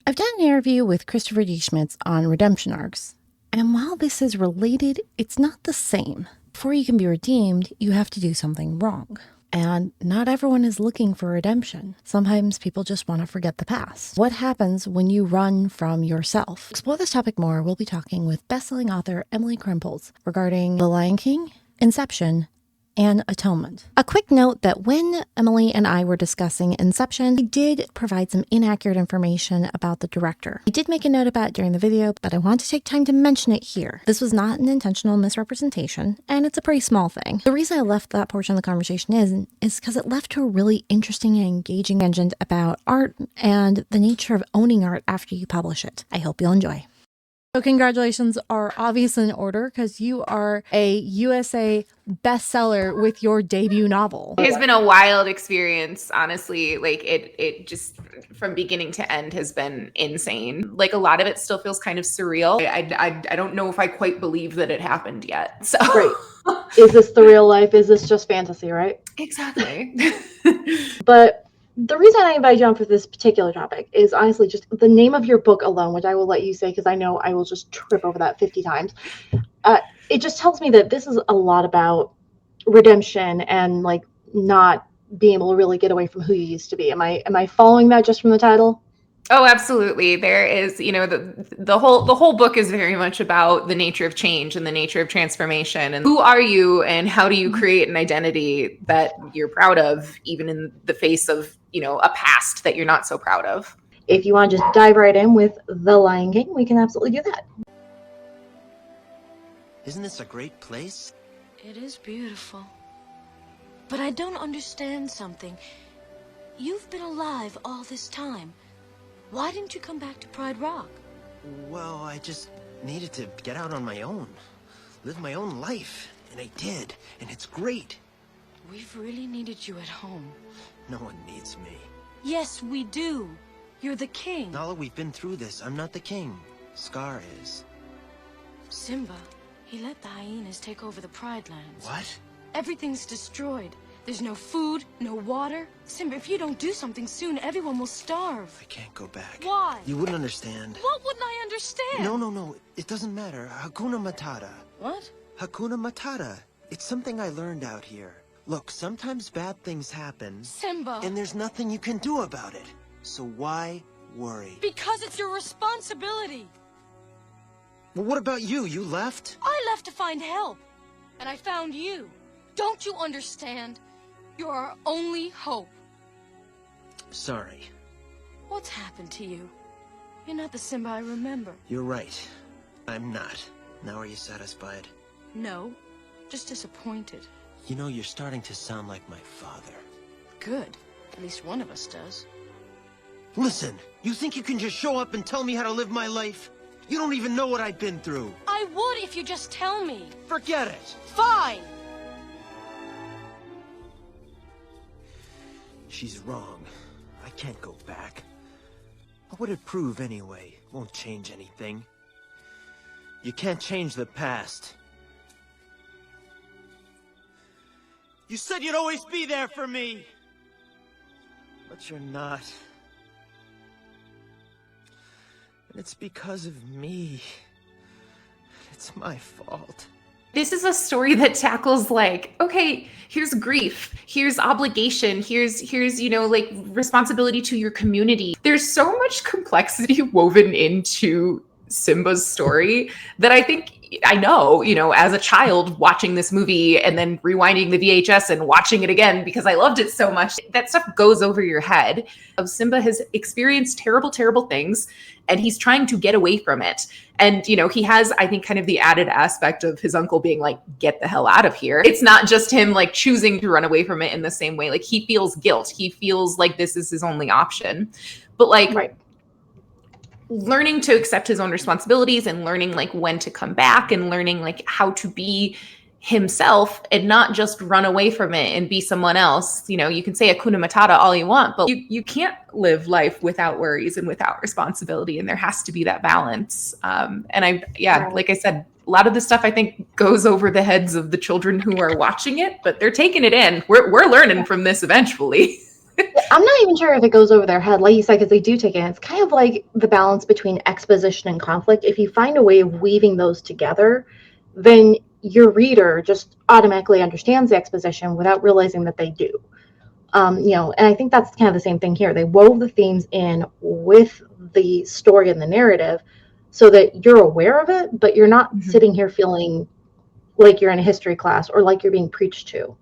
I've done an interview with Christopher D. Schmitz on redemption arcs, and while this is related, it's not the same. Before you can be redeemed, you have to do something wrong. And not everyone is looking for redemption. Sometimes people just want to forget the past. What happens when you run from yourself? To explore this topic more, we'll be talking with best-selling author Emily Krempholtz regarding The Lion King, Inception, and Atonement. A quick note that when Emily and I were discussing Inception, I did provide some inaccurate information about the director. I did make a note about it during the video, but I want to take time to mention it here. This was not an intentional misrepresentation, and it's a pretty small thing. The reason I left that portion of the conversation is because it left to a really interesting and engaging tangent about art and the nature of owning art after you publish it. I hope you'll enjoy. So congratulations are obvious in order because you are a USA bestseller with your debut novel. It's been a wild experience, honestly. Like it just from beginning to end has been insane. Like a lot of it still feels kind of surreal. I don't know if I quite believe that it happened yet. So right. Is this the real life? Is this just fantasy, right? Exactly. But the reason I invited you on for this particular topic is honestly just the name of your book alone, which I will let you say because I know I will just trip over that 50 times. It just tells me that this is a lot about redemption and like not being able to really get away from who you used to be. Am I following that just from the title? Oh, absolutely. There is, the whole book is very much about the nature of change and the nature of transformation and who are you and how do you create an identity that you're proud of, even in the face of, a past that you're not so proud of. If you want to just dive right in with The Lion King, we can absolutely do that. Isn't this a great place? It is beautiful. But I don't understand something. You've been alive all this time. Why didn't you come back to Pride Rock? Well, I just needed to get out on my own. Live my own life. And I did. And it's great. We've really needed you at home. No one needs me. Yes, we do. You're the king. Nala, we've been through this. I'm not the king. Scar is. Simba, he let the hyenas take over the Pride Lands. What? Everything's destroyed. There's no food, no water. Simba, if you don't do something soon, everyone will starve. I can't go back. Why? You wouldn't understand. What wouldn't I understand? No. It doesn't matter. Hakuna Matata. What? Hakuna Matata. It's something I learned out here. Look, sometimes bad things happen. Simba. And there's nothing you can do about it. So why worry? Because it's your responsibility. Well, what about you? You left? I left to find help. And I found you. Don't you understand? You're our only hope. Sorry. What's happened to you? You're not the Simba I remember. You're right. I'm not. Now are you satisfied? No, just disappointed. You know, you're starting to sound like my father. Good. At least one of us does. Listen, you think you can just show up and tell me how to live my life? You don't even know what I've been through. I would if you just tell me. Forget it. Fine. She's wrong. I can't go back. What would it prove anyway? Won't change anything. You can't change the past. You said you'd always be there for me! But you're not. And it's because of me. It's my fault. This is a story that tackles like, okay, here's grief, here's obligation, here's like responsibility to your community. There's so much complexity woven into Simba's story that I know, as a child watching this movie and then rewinding the VHS and watching it again because I loved it so much, that stuff goes over your head. Simba has experienced terrible, terrible things and he's trying to get away from it. And, he has, I think, kind of the added aspect of his uncle being like, get the hell out of here. It's not just him like choosing to run away from it in the same way. Like he feels guilt. He feels like this is his only option. But like, right. Learning to accept his own responsibilities and learning like when to come back and learning like how to be himself and not just run away from it and be someone else. You can say Hakuna Matata all you want, but you can't live life without worries and without responsibility. And there has to be that balance. Like I said, a lot of this stuff I think goes over the heads of the children who are watching it, but they're taking it in. We're learning from this eventually. I'm not even sure if it goes over their head, like you said, because they do take it. It's kind of like the balance between exposition and conflict. If you find a way of weaving those together, then your reader just automatically understands the exposition without realizing that they do. And I think that's kind of the same thing here. They wove the themes in with the story and the narrative so that you're aware of it, but you're not sitting here feeling like you're in a history class or like you're being preached to.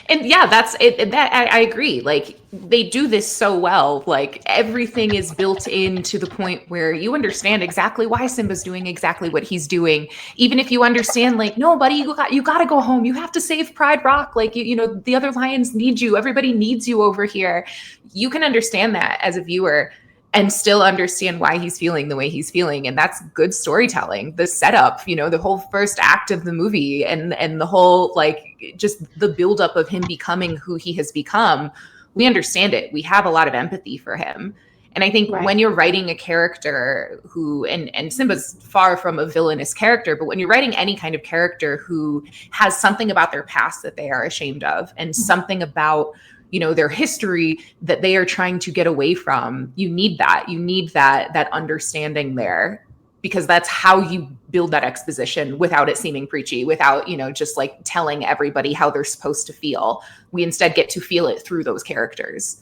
And yeah, that's it. That I agree. Like they do this so well. Like everything is built in to the point where you understand exactly why Simba's doing exactly what he's doing. Even if you understand, like, no, buddy, you got to go home. You have to save Pride Rock. Like, the other lions need you. Everybody needs you over here. You can understand that as a viewer and still understand why he's feeling the way he's feeling. And that's good storytelling. The setup, the whole first act of the movie and the whole, like, just the buildup of him becoming who he has become, we understand it. We have a lot of empathy for him. And I think when you're writing a character who, and Simba's far from a villainous character, but when you're writing any kind of character who has something about their past that they are ashamed of and something about their history that they are trying to get away from, you need that understanding there, because that's how you build that exposition without it seeming preachy, without, just like telling everybody how they're supposed to feel. We instead get to feel it through those characters.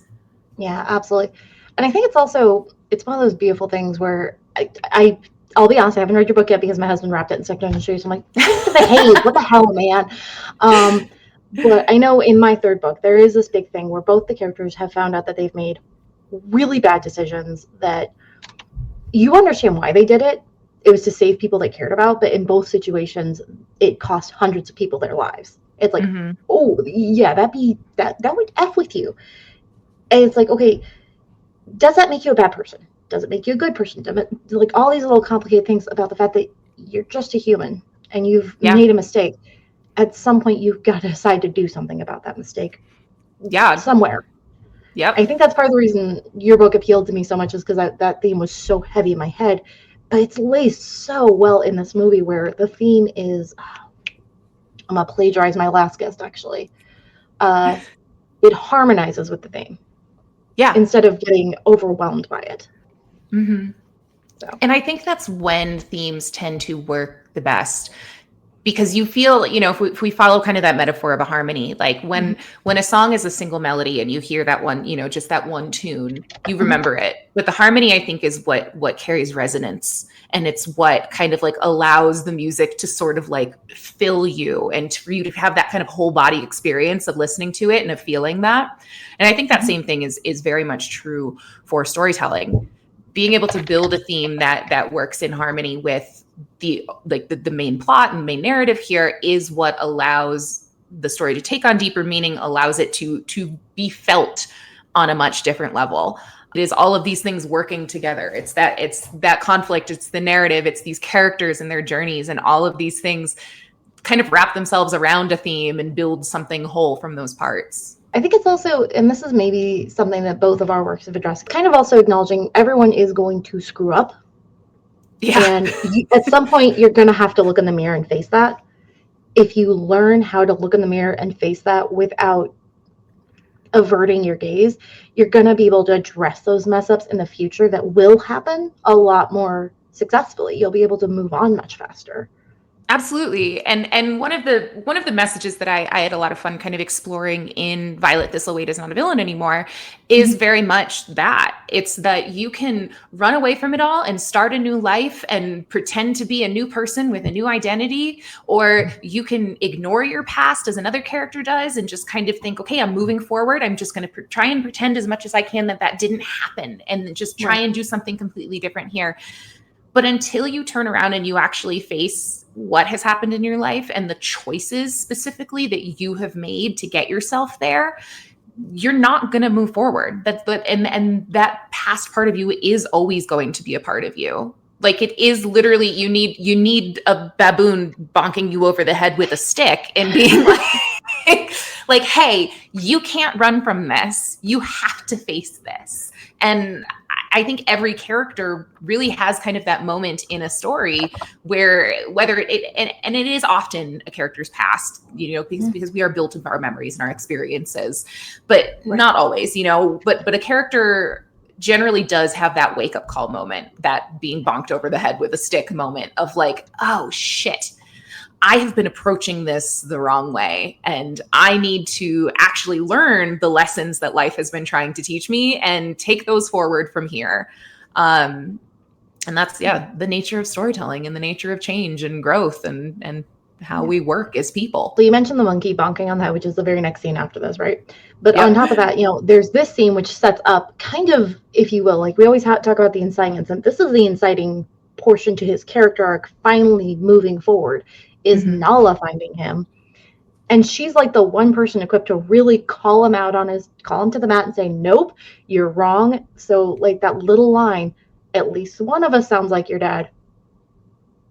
Yeah, absolutely. And I think it's one of those beautiful things where I'll be honest, I haven't read your book yet because my husband wrapped it in second issue. So I'm like, behave, what the hell, man? But I know in my third book, there is this big thing where both the characters have found out that they've made really bad decisions that you understand why they did it. It was to save people they cared about. But in both situations, it cost hundreds of people their lives. It's like, oh, yeah, that would F with you. And it's like, okay, does that make you a bad person? Does it make you a good person? Like all these little complicated things about the fact that you're just a human and you've made a mistake. At some point, you've got to decide to do something about that mistake. Yeah. Somewhere. Yep. I think that's part of the reason your book appealed to me so much is because that theme was so heavy in my head. But it's laced so well in this movie where the theme is, I'm going to plagiarize my last guest, actually. It harmonizes with the theme. Yeah. Instead of getting overwhelmed by it. Mm-hmm. So. And I think that's when themes tend to work the best. Because you feel, if we follow kind of that metaphor of a harmony, like when a song is a single melody and you hear that one, just that one tune, you remember it. But the harmony, I think, is what carries resonance. And it's what kind of like allows the music to sort of like fill you and for you to have that kind of whole body experience of listening to it and of feeling that. And I think that same thing is very much true for storytelling. Being able to build a theme that works in harmony with the main plot and main narrative here is what allows the story to take on deeper meaning, allows it to be felt on a much different level. It is all of these things working together. It's that conflict, it's the narrative, it's these characters and their journeys, and all of these things kind of wrap themselves around a theme and build something whole from those parts. I think it's also, and this is maybe something that both of our works have addressed, kind of also acknowledging everyone is going to screw up. Yeah. And at some point, you're going to have to look in the mirror and face that. If you learn how to look in the mirror and face that without averting your gaze, you're going to be able to address those mess ups in the future that will happen a lot more successfully. You'll be able to move on much faster. Absolutely. And one of the messages that I had a lot of fun kind of exploring in Violet Thistlewaite is not a villain anymore is very much that. It's that you can run away from it all and start a new life and pretend to be a new person with a new identity, or you can ignore your past as another character does and just kind of think, okay, I'm moving forward. I'm just going to try and pretend as much as I can that didn't happen and just try and do something completely different here. But until you turn around and you actually face what has happened in your life and the choices specifically that you have made to get yourself there, you're not going to move forward. And that past part of you is always going to be a part of you. Like it is literally, you need a baboon bonking you over the head with a stick and being like, hey, you can't run from this. You have to face this. And I think every character really has kind of that moment in a story where whether and it is often a character's past, because we are built of our memories and our experiences, but not always, but a character generally does have that wake up call moment, that being bonked over the head with a stick moment of like, oh shit, I have been approaching this the wrong way, and I need to actually learn the lessons that life has been trying to teach me and take those forward from here. And that's, the nature of storytelling and the nature of change and growth and how we work as people. So you mentioned the monkey bonking on that, which is the very next scene after this, right? But on top of that, there's this scene which sets up kind of, if you will, like we always talk about the inciting incident. This is the inciting portion to his character arc finally moving forward, is Nala finding him. And she's like the one person equipped to really call him to the mat and say, nope, you're wrong. So like that little line, at least one of us sounds like your dad.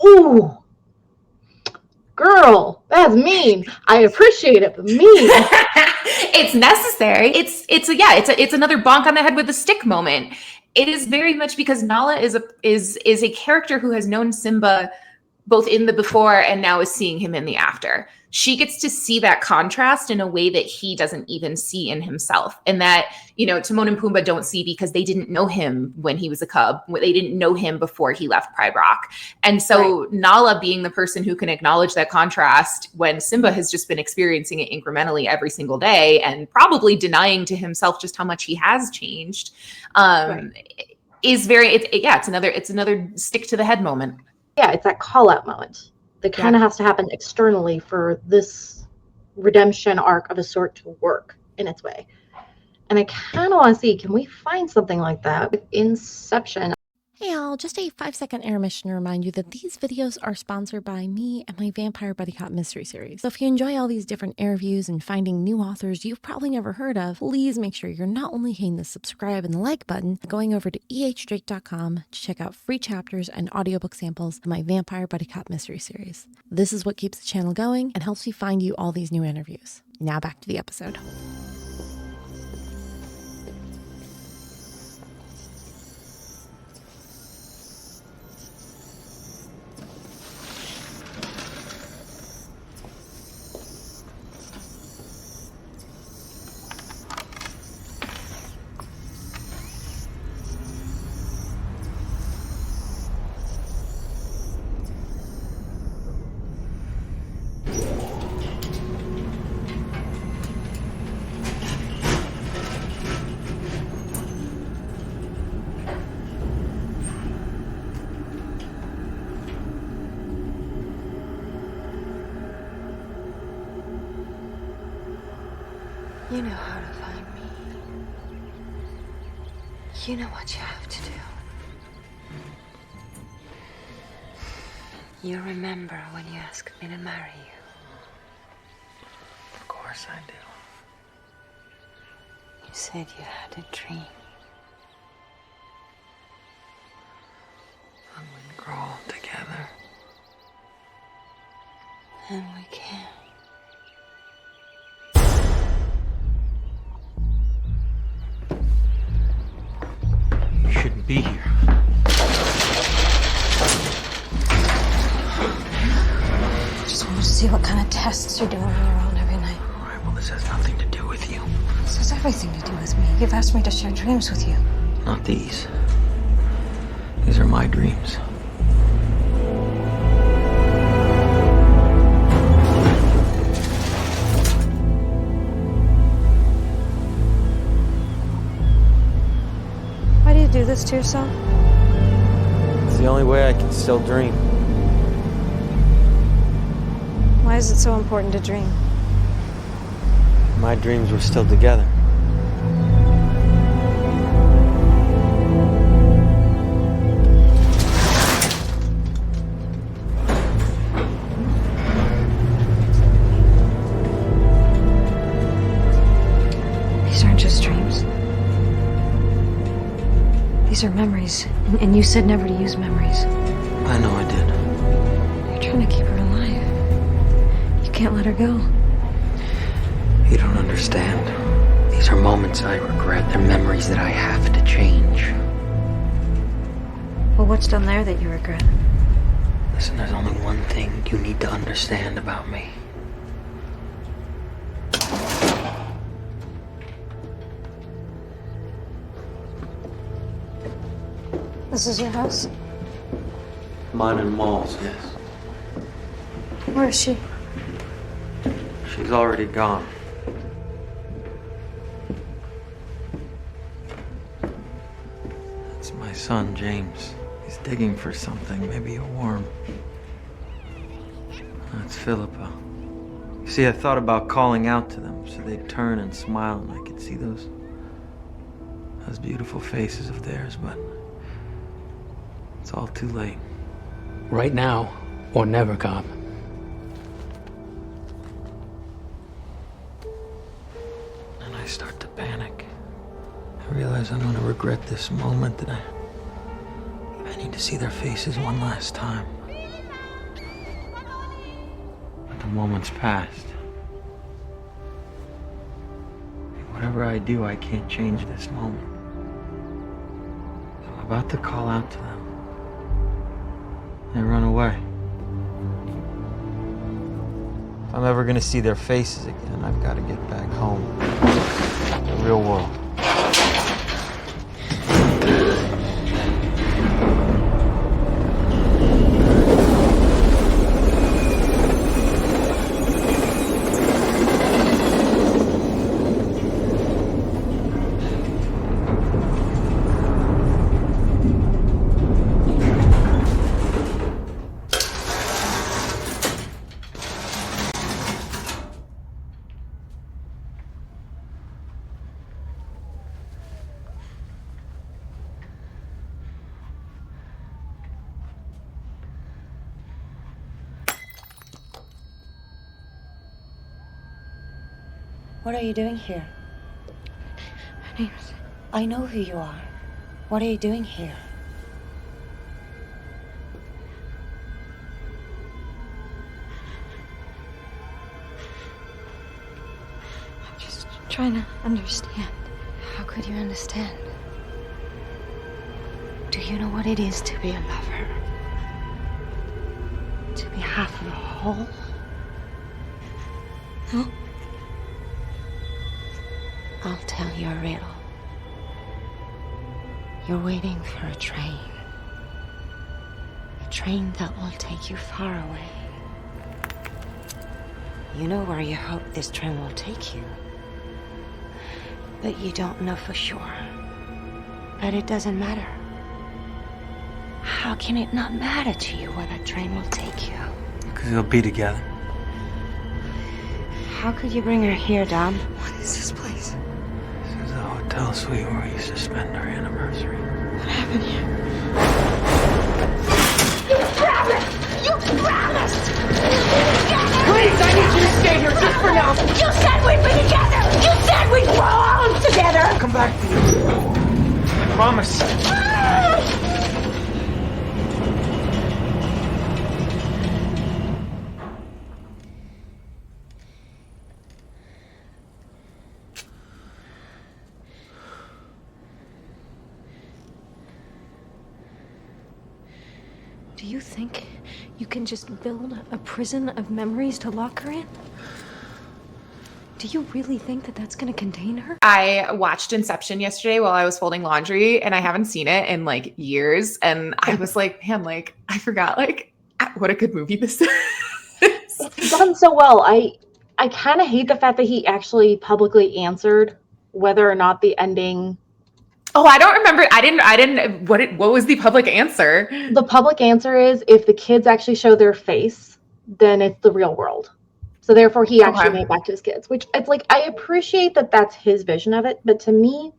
Ooh. Girl, that's mean. I appreciate it, but mean. It's necessary. It's another bonk on the head with a stick moment. It is very much because Nala is a character who has known Simba both in the before and now is seeing him in the after. She gets to see that contrast in a way that he doesn't even see in himself. And that, Timon and Pumbaa don't see because they didn't know him when he was a cub. They didn't know him before he left Pride Rock. And so Nala being the person who can acknowledge that contrast when Simba has just been experiencing it incrementally every single day and probably denying to himself just how much he has changed, is it's another stick to the head moment. Yeah, it's that call-out moment that kind of has to happen externally for this redemption arc of a sort to work in its way. And I kind of want to see, can we find something like that with Inception? Hey y'all, just a 5-second intermission to remind you that these videos are sponsored by me and my Vampire Buddy Cop mystery series. So if you enjoy all these different interviews and finding new authors you've probably never heard of, please make sure you're not only hitting the subscribe and the like button, but going over to ehdrake.com to check out free chapters and audiobook samples of my Vampire Buddy Cop mystery series. This is what keeps the channel going and helps me find you all these new interviews. Now back to the episode. You know how to find me. You know what you have to do. You remember when you asked me to marry you? Of course I do. You said you had a dream. And we'd grow old together. And we can. You shouldn't be here. I just wanted to see what kind of tests you're doing on your own every night. All right, well, this has nothing to do with you. This has everything to do with me. You've asked me to share dreams with you. Not these. These are my dreams. Why do you do this to yourself? It's the only way I can still dream. Why is it so important to dream? My dreams were still together. These aren't just dreams. These are memories. And you said never to use memories. I know I did. You're trying to keep her alive. You can't let her go. You don't understand. These are moments I regret. They're memories that I have to change. what's done there that you regret? Listen, there's only one thing you need to understand about me. This is your house? Mine and Maul's, yes. Where is she? She's already gone. It's my son, James. He's digging for something, maybe a worm. That's Philippa. You see, I thought about calling out to them so they'd turn and smile and I could see those beautiful faces of theirs, but it's all too late. Right now, or never, Cobb. And I start to panic. I realize I'm gonna regret this moment, that I need to see their faces one last time. But the moment's passed. Whatever I do, I can't change this moment. I'm about to call out to them. They run away. If I'm ever gonna see their faces again, I've got to get back home. The real world. What are you doing here? My name's... I know who you are. What are you doing here? I'm just trying to understand. How could you understand? Do you know what it is to be a lover? To be half of a whole? No? I'll tell you a riddle. You're waiting for a train. A train that will take you far away. You know where you hope this train will take you. But you don't know for sure. But it doesn't matter. How can it not matter to you where that train will take you? Because they'll be together. How could you bring her here, Dom? What is this place? This is the hotel suite where we used to spend our anniversary. What happened here? You promised! Please, I need you to stay here just for now. You said we'd be together! You said we'd grow old together! I'll come back to you. I promise. Do you think you can just build a prison of memories to lock her in? Do you really think that that's going to contain her? I watched Inception yesterday while I was folding laundry, and I haven't seen it in like years. And I was like, man, like I forgot like what a good movie this is. It's done so well. I kind of hate the fact that he actually publicly answered whether or not the ending. Oh, I don't remember. I didn't. What was the public answer? The public answer is if the kids actually show their face, then it's the real world. So therefore, he actually made it back to his kids, which it's like, I appreciate that that's his vision of it. But to me,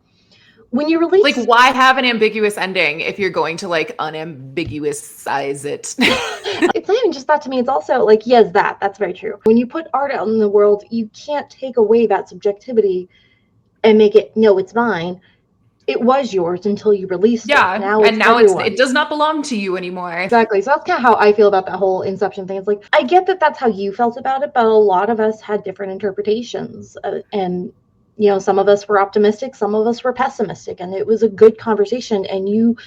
when you release... Like, why have an ambiguous ending if you're going to like unambiguous-size it? It's not even just that to me. It's also like, yes, that's very true. When you put art out in the world, you can't take away that subjectivity and make it, no, it's mine. It was yours until you released it. Now it does not belong to you anymore. Exactly. So that's kind of how I feel about that whole Inception thing. It's like, I get that that's how you felt about it, but a lot of us had different interpretations. And, you know, some of us were optimistic, some of us were pessimistic. And it was a good conversation. And you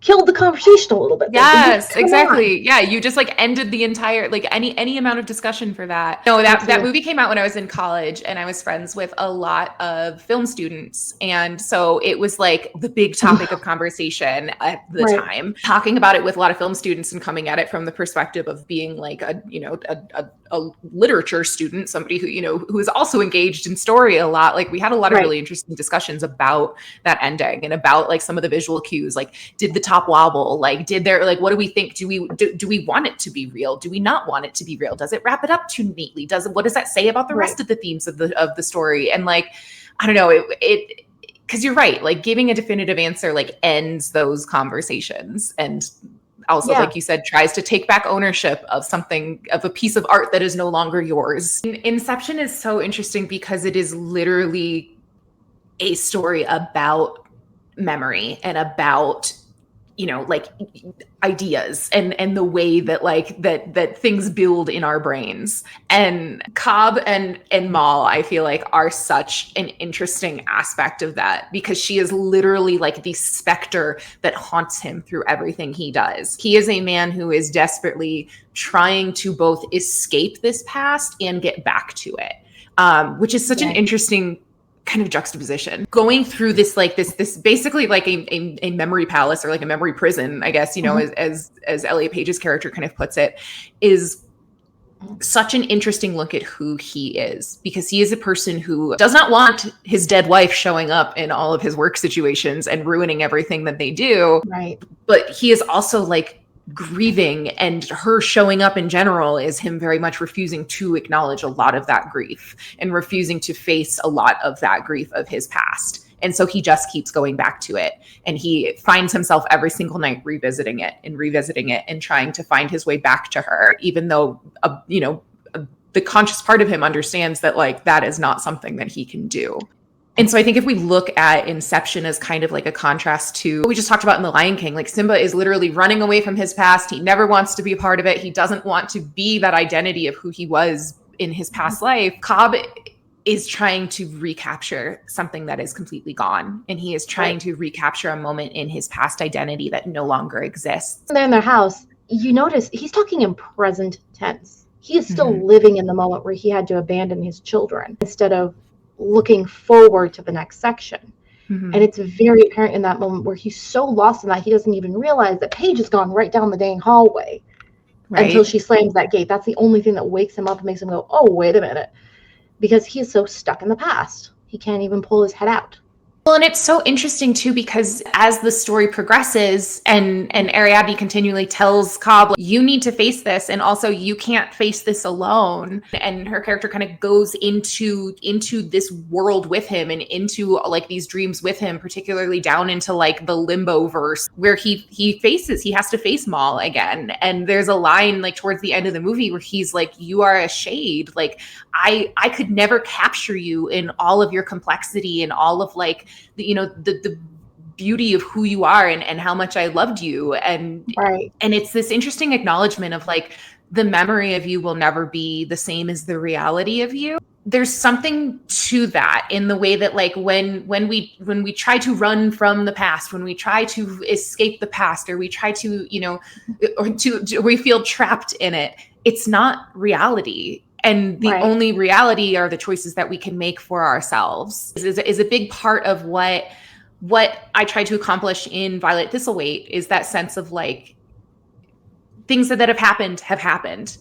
killed the conversation a little bit. Yes, Come exactly. on. Yeah, you just like ended the entire like any amount of discussion for that. No, that movie came out when I was in college, and I was friends with a lot of film students, and so it was like the big topic of conversation at the time. Talking about it with a lot of film students and coming at it from the perspective of being like a literature student, somebody who is also engaged in story a lot. Like we had a lot of really interesting discussions about that ending and about like some of the visual cues. Like, did the top wobble? Like, did there, like, what do we think? Do we want it to be real? Do we not want it to be real? Does it wrap it up too neatly? What does that say about the rest of the themes of the story? And like, I don't know, it because you're right, like giving a definitive answer like ends those conversations, and also, like you said, tries to take back ownership of something, of a piece of art that is no longer yours. Inception is so interesting because it is literally a story about memory and about like ideas and the way that like that things build in our brains. And Cobb and Mal, I feel like, are such an interesting aspect of that, because she is literally like the specter that haunts him through everything he does. He is a man who is desperately trying to both escape this past and get back to it, which is such an interesting kind of juxtaposition. Going through this like this basically like a memory palace, or like a memory prison, I guess, as Elliot Page's character kind of puts it, is such an interesting look at who he is, because he is a person who does not want his dead wife showing up in all of his work situations and ruining everything that they do. Right. But he is also like grieving, and her showing up in general is him very much refusing to acknowledge a lot of that grief and refusing to face a lot of that grief of his past. And so he just keeps going back to it, and he finds himself every single night revisiting it and trying to find his way back to her, even though the conscious part of him understands that like that is not something that he can do. And so I think if we look at Inception as kind of like a contrast to what we just talked about in The Lion King, like Simba is literally running away from his past. He never wants to be a part of it. He doesn't want to be that identity of who he was in his past life. Cobb is trying to recapture something that is completely gone. And he is trying to recapture a moment in his past identity that no longer exists. They're in their house. You notice he's talking in present tense. He is still living in the moment where he had to abandon his children instead of looking forward to the next section. And it's very apparent in that moment where he's so lost in that he doesn't even realize that Paige has gone right down the dang hallway until she slams that gate. That's the only thing that wakes him up and makes him go, oh, wait a minute. Because he is so stuck in the past. He can't even pull his head out. Well, and it's so interesting too, because as the story progresses and Ariadne continually tells Cobb, you need to face this, and also you can't face this alone. And her character kind of goes into this world with him and into like these dreams with him, particularly down into like the limbo verse where he has to face Mal again. And there's a line like towards the end of the movie where he's like, you are a shade. Like I could never capture you in all of your complexity and all of like the beauty of who you are and how much I loved you. And it's this interesting acknowledgement of like the memory of you will never be the same as the reality of you. There's something to that in the way that like when we try to run from the past, when we try to escape the past, or we try to, we feel trapped in it, it's not reality. And the only reality are the choices that we can make for ourselves. Is a big part of what I try to accomplish in Violet Thistlewaite, is that sense of like things that have happened.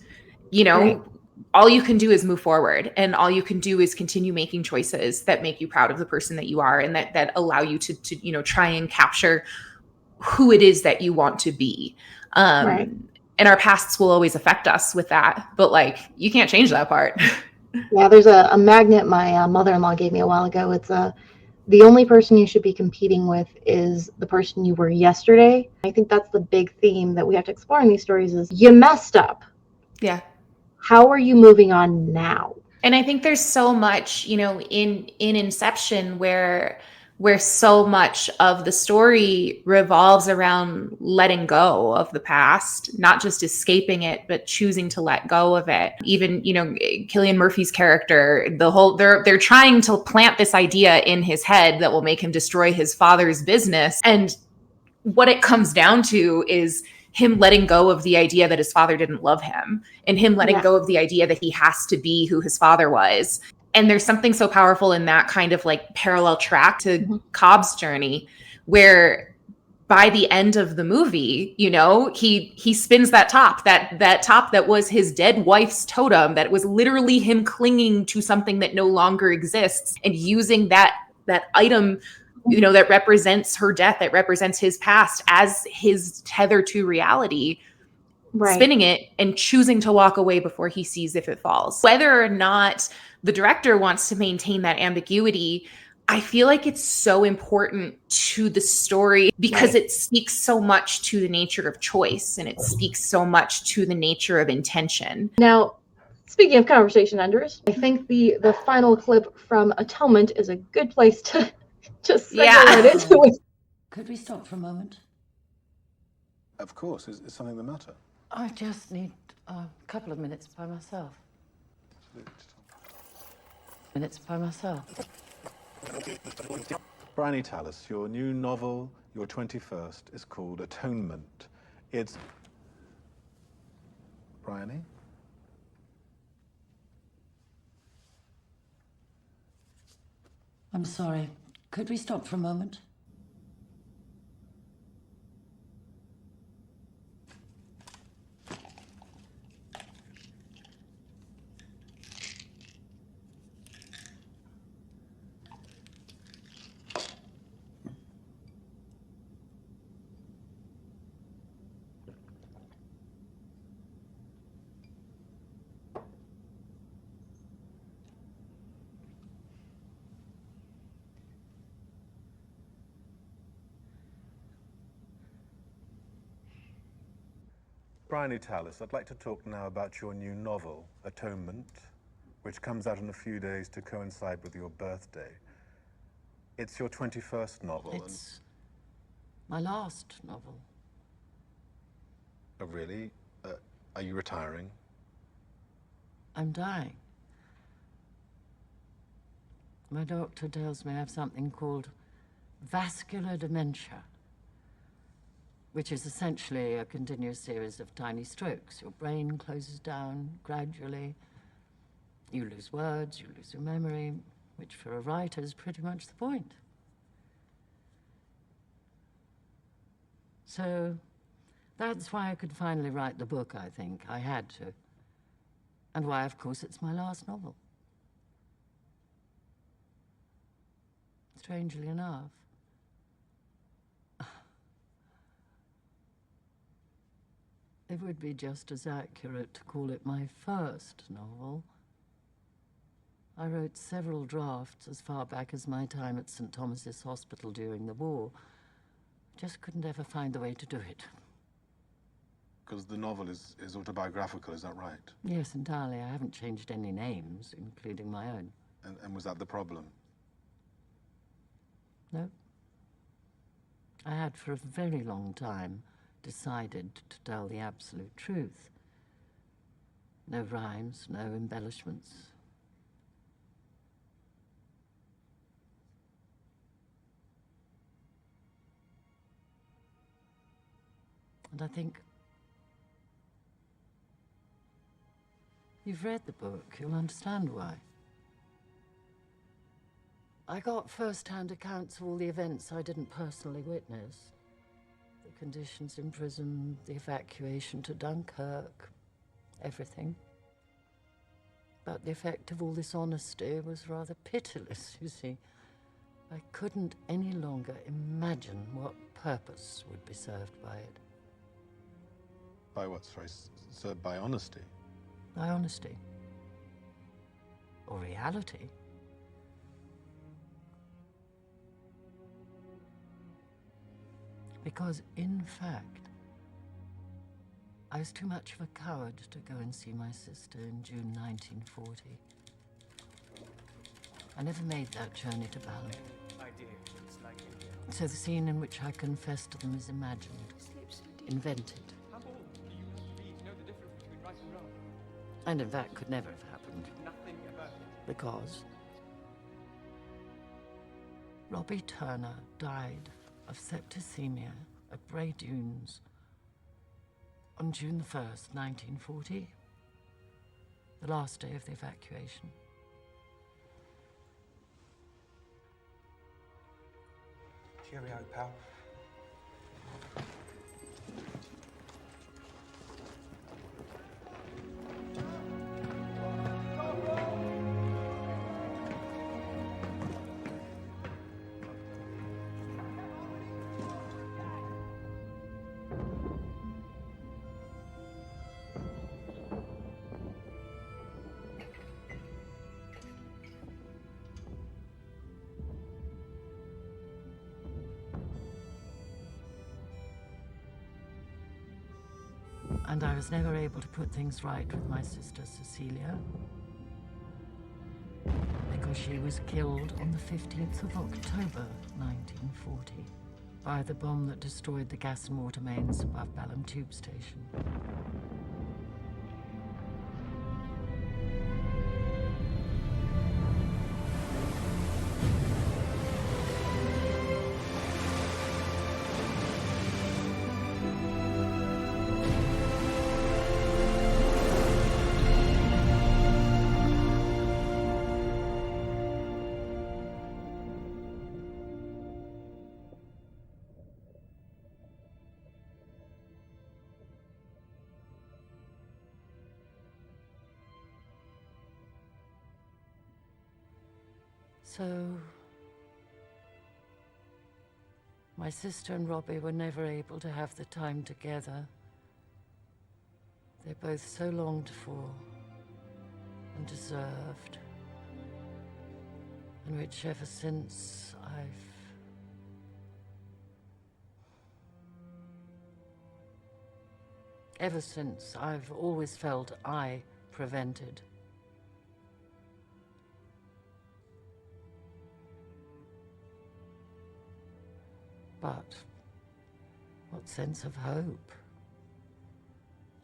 All you can do is move forward, and all you can do is continue making choices that make you proud of the person that you are, and that allow you to try and capture who it is that you want to be. And our pasts will always affect us with that, but like you can't change that part. Yeah, there's a magnet my mother-in-law gave me a while ago. It's the only person you should be competing with is the person you were yesterday. I think that's the big theme that we have to explore in these stories is you messed up. Yeah. How are you moving on now? And I think there's so much, in Inception where so much of the story revolves around letting go of the past, not just escaping it, but choosing to let go of it. Even, Cillian Murphy's character, they're trying to plant this idea in his head that will make him destroy his father's business. And what it comes down to is him letting go of the idea that his father didn't love him, and him letting go of the idea that he has to be who his father was. And there's something so powerful in that kind of like parallel track to Cobb's journey, where by the end of the movie, you know, he spins that top that was his dead wife's totem, that was literally him clinging to something that no longer exists, and using that item, you know, that represents her death, that represents his past, as his tether to reality, spinning it and choosing to walk away before he sees if it falls. Whether or not the director wants to maintain that ambiguity, I feel like it's so important to the story because it speaks so much to the nature of choice, and it speaks so much to the nature of intention. Now, speaking of conversation enders, I think the final clip from Atonement is a good place to just segue right into it. Could we stop for a moment? Of course. Is something the matter? I just need a couple of minutes by myself. Minutes by myself. Bryony Tallis, your new novel, your 21st, is called Atonement. It's... Bryony? I'm sorry. Could we stop for a moment? Bryony Tallis, I'd like to talk now about your new novel, Atonement, which comes out in a few days to coincide with your birthday. It's your 21st novel. It's my last novel. Oh, really? Are you retiring? I'm dying. My doctor tells me I have something called vascular dementia, which is essentially a continuous series of tiny strokes. Your brain closes down gradually. You lose words, you lose your memory, which for a writer is pretty much the point. So that's why I could finally write the book, I think. I had to. And why, of course, it's my last novel. Strangely enough, it would be just as accurate to call it my first novel. I wrote several drafts as far back as my time at St. Thomas's Hospital during the war. Just couldn't ever find the way to do it. Because the novel is autobiographical, is that right? Yes, entirely. I haven't changed any names, including my own. And was that the problem? No. I had for a very long time decided to tell the absolute truth. No rhymes, no embellishments. And I think you've read the book, you'll understand why. I got first-hand accounts of all the events I didn't personally witness. The conditions in prison, the evacuation to Dunkirk, everything. But the effect of all this honesty was rather pitiless, you see. I couldn't any longer imagine what purpose would be served by it. By what, sorry? So by honesty? By honesty. Or reality. Because, in fact, I was too much of a coward to go and see my sister in June 1940. I never made that journey to Dallin. So the scene in which I confessed to them is imagined, invented. And in fact could never have happened. Because Robbie Turner died of septicemia at Bray Dunes on June the 1st, 1940, the last day of the evacuation. Cheerio, pal. And I was never able to put things right with my sister Cecilia, because she was killed on the 15th of October, 1940, by the bomb that destroyed the gas and water mains above Balham Tube Station. So, my sister and Robbie were never able to have the time together they both so longed for and deserved, and which ever since I've always felt I prevented. But what sense of hope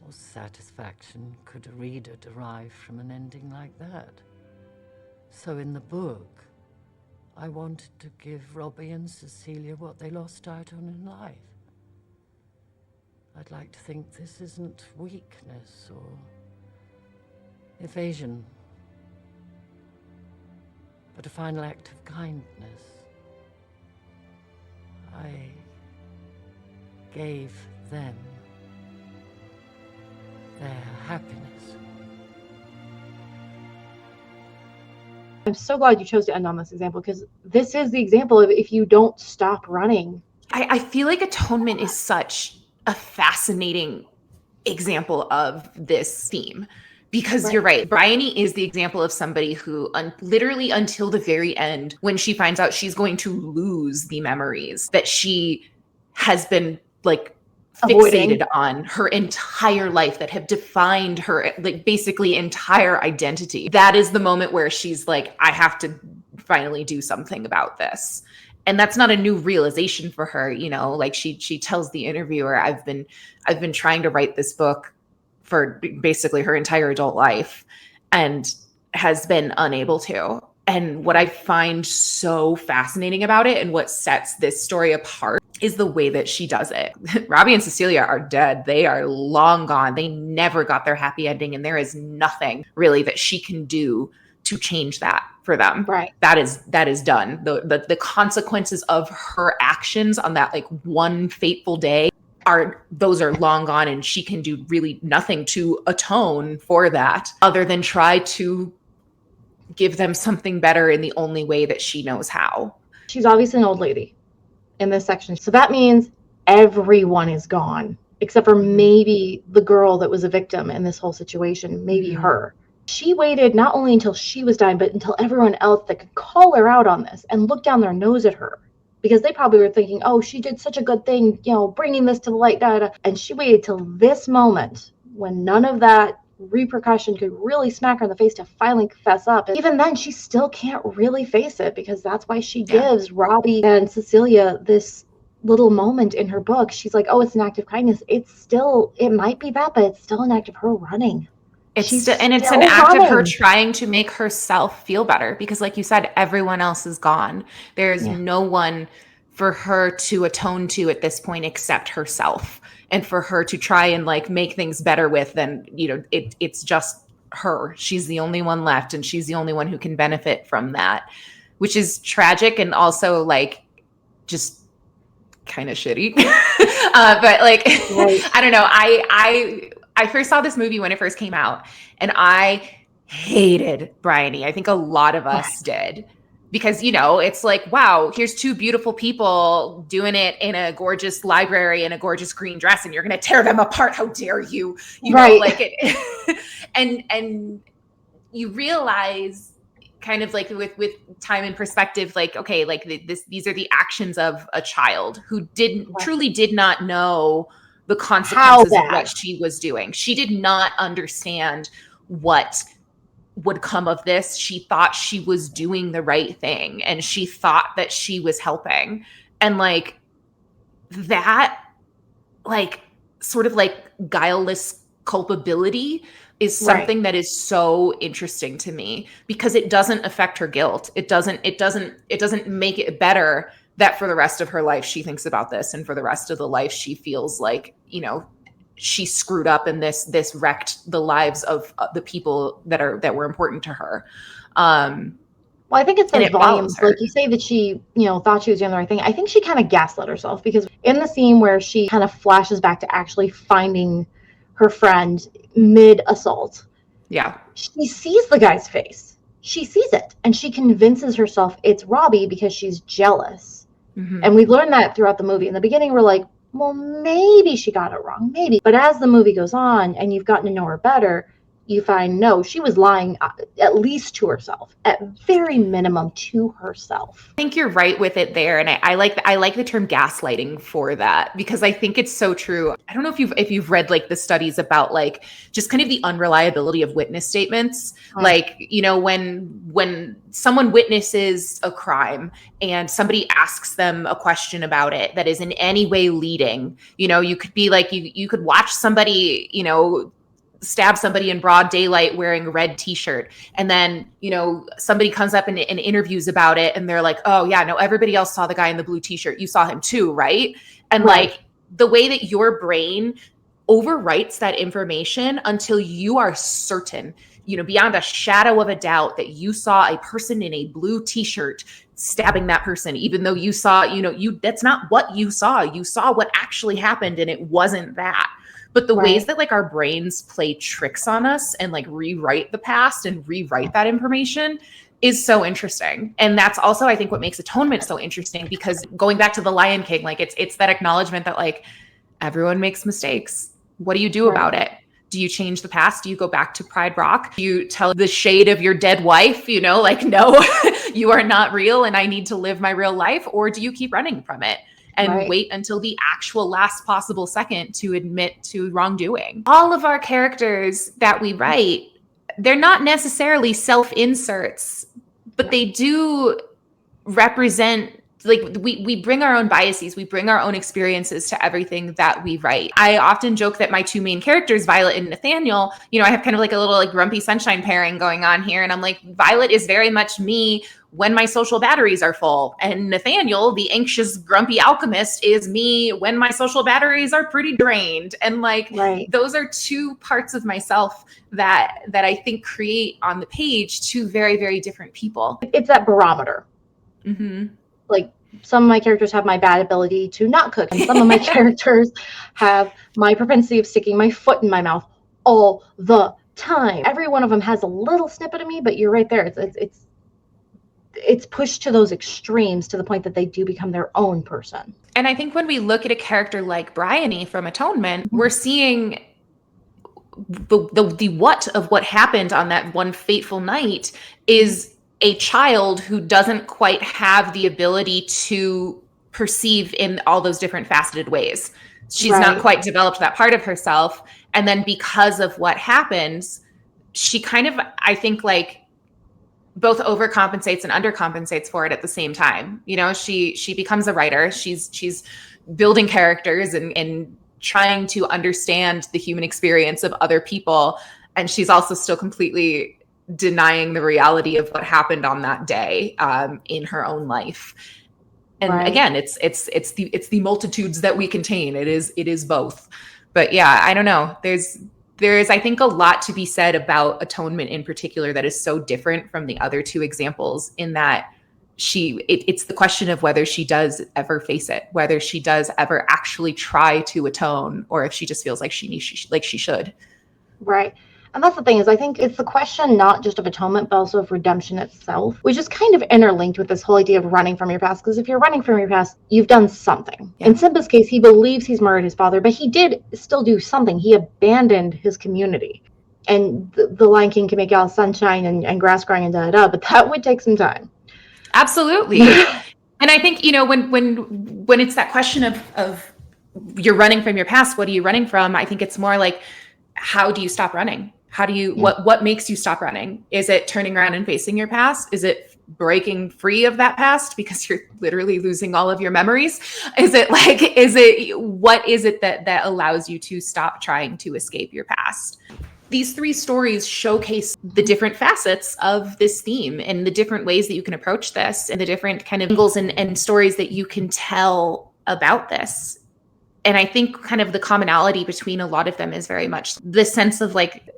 or satisfaction could a reader derive from an ending like that? So in the book, I wanted to give Robbie and Cecilia what they lost out on in life. I'd like to think this isn't weakness or evasion, but a final act of kindness. I gave them their happiness. I'm so glad you chose to end on this example, because this is the example of if you don't stop running. I feel like Atonement is such a fascinating example of this theme. Because you're right, Bryony is the example of somebody who literally until the very end, when she finds out she's going to lose the memories that she has been like fixated on her entire life, that have defined her like basically entire identity. That is the moment where she's like, I have to finally do something about this. And that's not a new realization for her, you know, like she tells the interviewer, I've been trying to write this book for basically her entire adult life and has been unable to. And what I find so fascinating about it and what sets this story apart is the way that she does it. Robbie and Cecilia are dead. They are long gone. They never got their happy ending. And there is nothing really that she can do to change that for them. Right. That is done. The consequences of her actions on that like one fateful day are long gone, and she can do really nothing to atone for that other than try to give them something better in the only way that she knows how. She's obviously an old lady in this section. So that means everyone is gone, except for maybe the girl that was a victim in this whole situation, maybe her. She waited not only until she was dying, but until everyone else that could call her out on this and look down their nose at her. Because they probably were thinking, oh, she did such a good thing, you know, bringing this to the light, And she waited till this moment when none of that repercussion could really smack her in the face to finally fess up. And even then, she still can't really face it, because that's why she gives Robbie and Cecilia this little moment in her book. She's like, oh, it's an act of kindness. It might be that, but it's still an act of her running. It's an act of her trying to make herself feel better, because like you said, everyone else is gone. There's no one for her to atone to at this point except herself, and for her to try and like make things better with, then, you know, it's just her. She's the only one left, and she's the only one who can benefit from that, which is tragic and also like just kind of shitty. But like, right. I don't know. I first saw this movie when it first came out, and I hated Bryony. I think a lot of us did. Because, you know, it's like, wow, here's two beautiful people doing it in a gorgeous library in a gorgeous green dress, and you're going to tear them apart. How dare you? You know, like it. and you realize kind of like with time and perspective, like, okay, like these are the actions of a child who truly did not know the consequences of what she was doing. She did not understand what would come of this. She thought she was doing the right thing, and she thought that she was helping. And like that, like sort of like guileless culpability is something that is so interesting to me, because it doesn't affect her guilt. It doesn't make it better that for the rest of her life she thinks about this, and for the rest of the life she feels like, you know, she screwed up and this wrecked the lives of the people that were important to her. Well, I think it says volumes. Like you say that she, you know, thought she was doing the right thing. I think she kind of gaslit herself, because in the scene where she kind of flashes back to actually finding her friend mid-assault, she sees the guy's face. She sees it, and she convinces herself it's Robbie because she's jealous. Mm-hmm. And we've learned that throughout the movie. In the beginning, we're like, well, maybe she got it wrong, maybe. But as the movie goes on and you've gotten to know her better, you find, no, she was lying at least to herself, at very minimum to herself. I think you're right with it there. And I like the term gaslighting for that, because I think it's so true. I don't know if you've read like the studies about like just kind of the unreliability of witness statements. Like, you know, when someone witnesses a crime and somebody asks them a question about it that is in any way leading, you know, you could be like, you could watch somebody, you know, stab somebody in broad daylight wearing a red t-shirt, and then, you know, somebody comes up and interviews about it, and they're like, oh yeah, no, everybody else saw the guy in the blue t-shirt, you saw him too, right? And like the way that your brain overwrites that information until you are certain, you know, beyond a shadow of a doubt, that you saw a person in a blue t-shirt stabbing that person, even though you saw, you know, that's not what you saw what actually happened, and it wasn't that. But the ways that like our brains play tricks on us and like rewrite the past and rewrite that information is so interesting. And that's also, I think, what makes Atonement so interesting, because going back to The Lion King, like it's that acknowledgement that like everyone makes mistakes. What do you do about it? Do you change the past? Do you go back to Pride Rock? Do you tell the shade of your dead wife, you know, like, no, you are not real and I need to live my real life? Or do you keep running from it and wait until the actual last possible second to admit to wrongdoing? All of our characters that we write, they're not necessarily self-inserts, but they do represent, like, we bring our own biases, we bring our own experiences to everything that we write. I often joke that my two main characters, Violet and Nathaniel, you know, I have kind of like a little like grumpy sunshine pairing going on here. And I'm like, Violet is very much me when my social batteries are full. And Nathaniel, the anxious, grumpy alchemist, is me when my social batteries are pretty drained. And like, those are two parts of myself that I think create on the page two very, very different people. It's that barometer. Mm-hmm. Like, some of my characters have my bad ability to not cook, and some of my characters have my propensity of sticking my foot in my mouth all the time. Every one of them has a little snippet of me, but you're right there. It's pushed to those extremes to the point that they do become their own person. And I think when we look at a character like Bryony from Atonement, we're seeing the what of what happened on that one fateful night is a child who doesn't quite have the ability to perceive in all those different faceted ways. She's not quite developed that part of herself. And then because of what happens, she kind of, I think, like, both overcompensates and undercompensates for it at the same time. You know, she becomes a writer. She's building characters and trying to understand the human experience of other people. And she's also still completely denying the reality of what happened on that day in her own life. And again, it's the multitudes that we contain. It is both. But yeah, I don't know. There's I think a lot to be said about Atonement in particular that is so different from the other two examples, in that it's the question of whether she does ever face it, whether she does ever actually try to atone, or if she just feels like she should. Right. And that's the thing, is I think it's the question not just of atonement, but also of redemption itself, which is kind of interlinked with this whole idea of running from your past. Because if you're running from your past, you've done something. Yeah. In Simba's case, he believes he's murdered his father, but he did still do something. He abandoned his community. And the Lion King can make out sunshine and grass growing and da-da-da, but that would take some time. Absolutely. And I think, when it's that question of you're running from your past, what are you running from? I think it's more like, how do you stop running? How do you, what makes you stop running? Is it turning around and facing your past? Is it breaking free of that past because you're literally losing all of your memories? What is it that allows you to stop trying to escape your past? These three stories showcase the different facets of this theme and the different ways that you can approach this, and the different kind of angles and stories that you can tell about this. And I think kind of the commonality between a lot of them is very much the sense of like,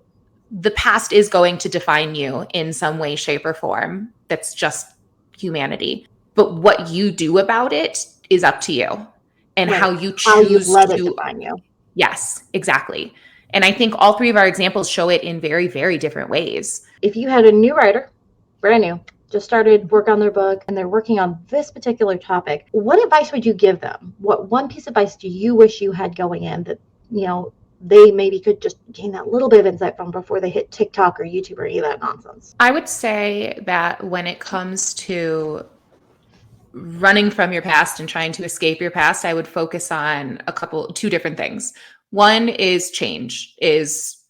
the past is going to define you in some way, shape, or form. That's just humanity. But what you do about it is up to you, and how you choose let it define you. Yes, exactly. And I think all three of our examples show it in very, very different ways. If you had a new writer, brand new, just started work on their book, and they're working on this particular topic, what advice would you give them? What one piece of advice do you wish you had going in that, they maybe could just gain that little bit of insight from before they hit TikTok or YouTube or any of that nonsense? I would say that when it comes to running from your past and trying to escape your past, I would focus on two different things. One is change, is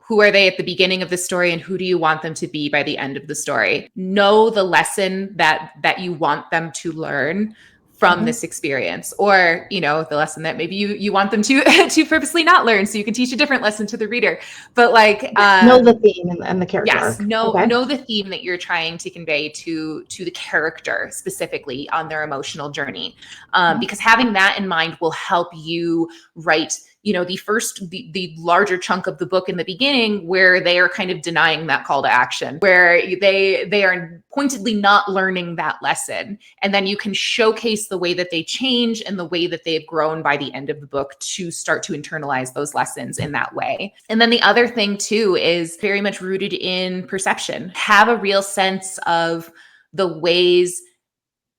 who are they at the beginning of the story, and who do you want them to be by the end of the story? Know the lesson that you want them to learn from this experience, or the lesson that maybe you want them to purposely not learn, so you can teach a different lesson to the reader. But know the theme and the character. Yes, know the theme that you're trying to convey to the character specifically on their emotional journey, because having that in mind will help you write the larger chunk of the book in the beginning, where they are kind of denying that call to action, where they are pointedly not learning that lesson. And then you can showcase the way that they change and the way that they've grown by the end of the book to start to internalize those lessons in that way. And then the other thing too is very much rooted in perception. Have a real sense of the ways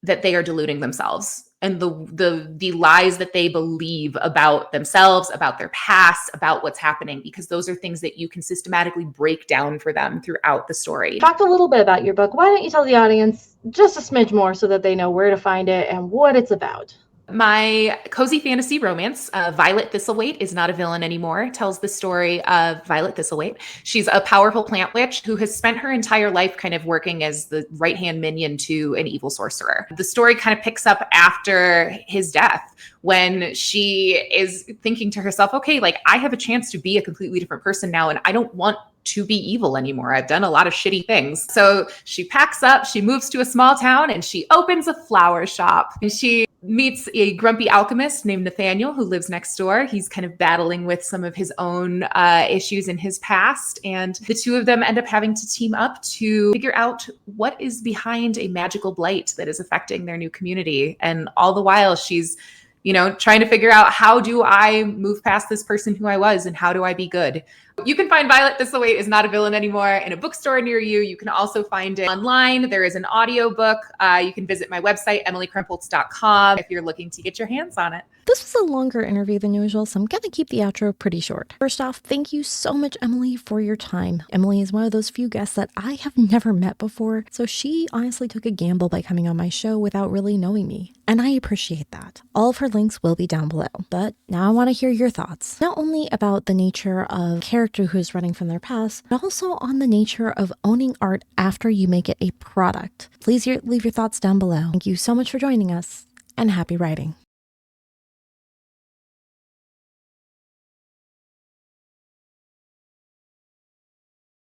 that they are deluding themselves, and the lies that they believe about themselves, about their past, about what's happening, because those are things that you can systematically break down for them throughout the story. Talked a little bit about your book. Why don't you tell the audience just a smidge more so that they know where to find it and what it's about? My cozy fantasy romance, Violet Thistlewaite is Not a Villain Anymore, tells the story of Violet Thistlewaite. She's a powerful plant witch who has spent her entire life kind of working as the right-hand minion to an evil sorcerer. The story kind of picks up after his death, when she is thinking to herself, okay, I have a chance to be a completely different person now, and I don't want to be evil anymore. I've done a lot of shitty things. So she packs up, she moves to a small town, and she opens a flower shop. And she meets a grumpy alchemist named Nathaniel who lives next door. He's kind of battling with some of his own issues in his past. And the two of them end up having to team up to figure out what is behind a magical blight that is affecting their new community. And all the while she's trying to figure out, how do I move past this person who I was, and how do I be good? You can find Violet Thistlewaite is Not a Villain Anymore in a bookstore near you. You can also find it online. There is an audiobook. You can visit my website, emilykrempholtz.com, if you're looking to get your hands on it. This was a longer interview than usual, so I'm going to keep the outro pretty short. First off, thank you so much, Emily, for your time. Emily is one of those few guests that I have never met before, so she honestly took a gamble by coming on my show without really knowing me, and I appreciate that. All of her links will be down below, but now I want to hear your thoughts, not only about the nature of character who is running from their past, but also on the nature of owning art after you make it a product. Please leave your thoughts down below. Thank you so much for joining us, and happy writing.